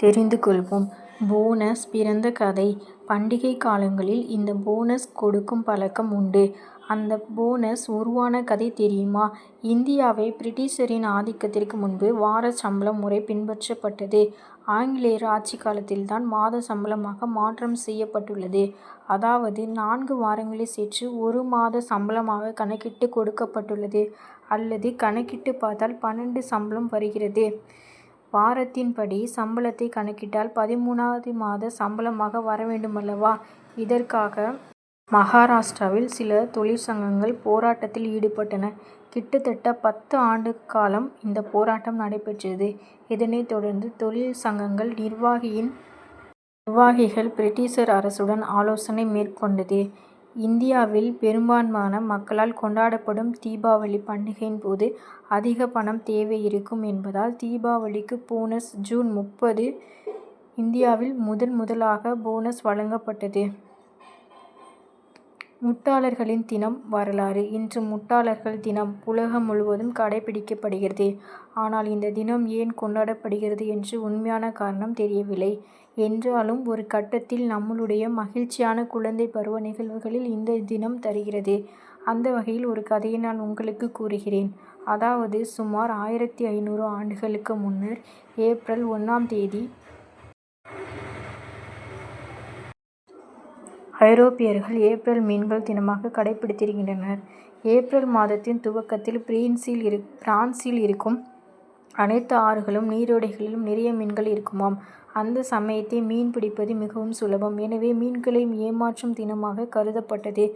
தெரிந்து கொள்வோம். போனஸ் பிறந்த கதை. பண்டிகை காலங்களில் இந்த போனஸ் கொடுக்கும் பழக்கம் உண்டு. அந்த போனஸ் உருவான கதை தெரியுமா? இந்தியாவை பிரிட்டிஷரின் ஆதிக்கத்திற்கு முன்பு வார சம்பள முறை பின்பற்றப்பட்டது. ஆங்கிலேயர் ஆட்சி காலத்தில்தான் மாத சம்பளமாக மாற்றம் செய்யப்பட்டுள்ளது. அதாவது 4 வாரங்களை சேர்த்து 1 மாத சம்பளமாக கணக்கிட்டு கொடுக்கப்பட்டுள்ளது. அல்லது கணக்கிட்டு பார்த்தால் 12 சம்பளம் வருகிறது. வாரத்தின்படி சம்பளத்தை கணக்கிட்டால் 13வது மாத சம்பளமாக வரவேண்டுமல்லவா? இதற்காக மகாராஷ்டிராவில் சில தொழிற்சங்கங்கள் போராட்டத்தில் ஈடுபட்டன. கிட்டத்தட்ட 10 ஆண்டு காலம் இந்த போராட்டம் நடைபெற்றது. இதனைத் தொடர்ந்து தொழிற்சங்கங்கள் நிர்வாகிகள் பிரிட்டிஷர் அரசுடன் ஆலோசனை மேற்கொண்டது. இந்தியாவில் பெரும்பான்மையான மக்களால் கொண்டாடப்படும் தீபாவளி பண்டிகையின் போது அதிக பணம் தேவை இருக்கும் என்பதால் தீபாவளிக்கு போனஸ் ஜூன் 30 இந்தியாவில் முதலாக போனஸ் வழங்கப்பட்டது. முட்டாளர்களின் தினம். வரலாறு. இன்று முட்டாளர்கள் தினம் உலகம் முழுவதும் கடைபிடிக்கப்படுகிறது. ஆனால் இந்த தினம் ஏன் கொண்டாடப்படுகிறது என்று உண்மையான காரணம் தெரியவில்லை. என்றாலும் ஒரு கட்டத்தில் நம்முடைய மகிழ்ச்சியான குழந்தை பருவ நிகழ்வுகளில் இந்த தினம் தருகிறது. அந்த வகையில் ஒரு கதையை நான் உங்களுக்கு கூறுகிறேன். அதாவது சுமார் 1500 ஆண்டுகளுக்கு முன்னர் ஏப்ரல் 1ஆம் தேதி ஐரோப்பியர்கள் ஏப்ரல் மீன்கள் தினமாக கடைபிடித்திருக்கின்றனர். ஏப்ரல் மாதத்தின் துவக்கத்தில் பிரான்சில் இருக்கும் அனைத்து ஆறுகளும் நீரோடைகளிலும் நிறைய மீன்கள் இருக்குமாம். அந்த சமயத்தை மீன் பிடிப்பது மிகவும் சுலபம். எனவே மீன்களை ஏமாற்றும் தினமாக கருதப்பட்டது.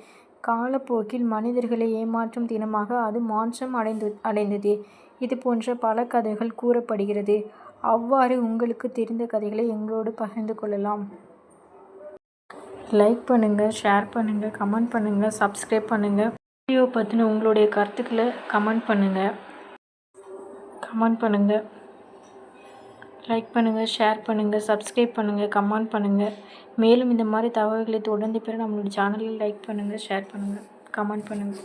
காலப்போக்கில் மனிதர்களை ஏமாற்றும் தினமாக அது மாற்றம் அடைந்தது. இது போன்ற பல கதைகள் கூறப்படுகிறது. அவ்வாறு உங்களுக்கு தெரிந்த கதைகளை எங்களோடு பகிர்ந்து கொள்ளலாம். லைக் பண்ணுங்க, ஷேர் பண்ணுங்க, கமெண்ட் பண்ணுங்க, சப்ஸ்கிரைப் பண்ணுங்க. வீடியோ பற்றின உங்களுடைய கருத்துக்களை கமெண்ட் பண்ணுங்க. லைக் பண்ணுங்க, ஷேர் பண்ணுங்க, சப்ஸ்கிரைப் பண்ணுங்க, கமெண்ட் பண்ணுங்க. மேலும் இந்த மாதிரி தகவல்களை தொடர்ந்து பெற நம்மளுடைய சேனலில் லைக் பண்ணுங்க, ஷேர் பண்ணுங்க, கமெண்ட் பண்ணுங்க.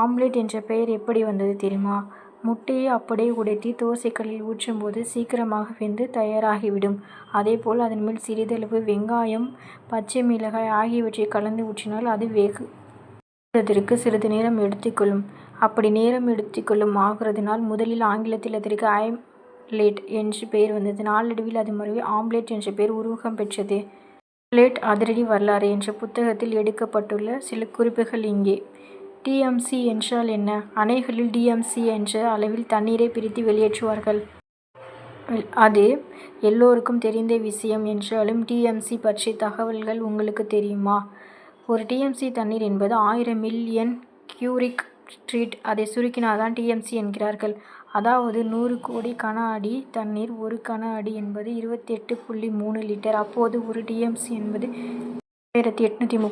ஆம்லெட் என்ற பெயர் எப்படி வந்தது தெரியுமா? முட்டையை அப்படியே உடைத்து தோசைக்கல்லில் ஊற்றும்போது சீக்கிரமாக வெந்து தயாராகிவிடும். அதேபோல் அதன் மேல் சிறிதளவு வெங்காயம், பச்சை மிளகாய் ஆகியவற்றை கலந்து ஊற்றினால் அது வேகுவதற்கு சிறிது நேரம் எடுத்துக்கொள்ளும். அப்படி நேரம் எடுத்துக்கொள்ளும் ஆகிறதுனால் முதலில் ஆங்கிலத்தில் அதற்கு ஆம்லெட் என்று பெயர் வந்தது. நாளடைவில் அது மருவி ஆம்லெட் என்ற பெயர் உருவகம் பெற்றது. ஆம்லெட் அதிரடி வரலாறு என்ற புத்தகத்தில் எடுக்கப்பட்டுள்ள சில குறிப்புகள் இங்கே. டிஎம்சி என்றால் என்ன? அணைகளில் டிஎம்சி என்ற அளவில் தண்ணீரை பிரித்து வெளியேற்றுவார்கள். அது எல்லோருக்கும் தெரிந்த விஷயம் என்றாலும் டிஎம்சி பற்றிய தகவல்கள் உங்களுக்கு தெரியுமா? ஒரு டிஎம்சி தண்ணீர் என்பது 1000 மில்லியன் கியூரிக் ஃபீட். அதை சுருக்கினால்தான் டிஎம்சி என்கிறார்கள். அதாவது 100 கோடி கன அடி தண்ணீர். 1 கன அடி என்பது 28.3 லிட்டர். அப்போது ஒரு டிஎம்சி என்பது 1830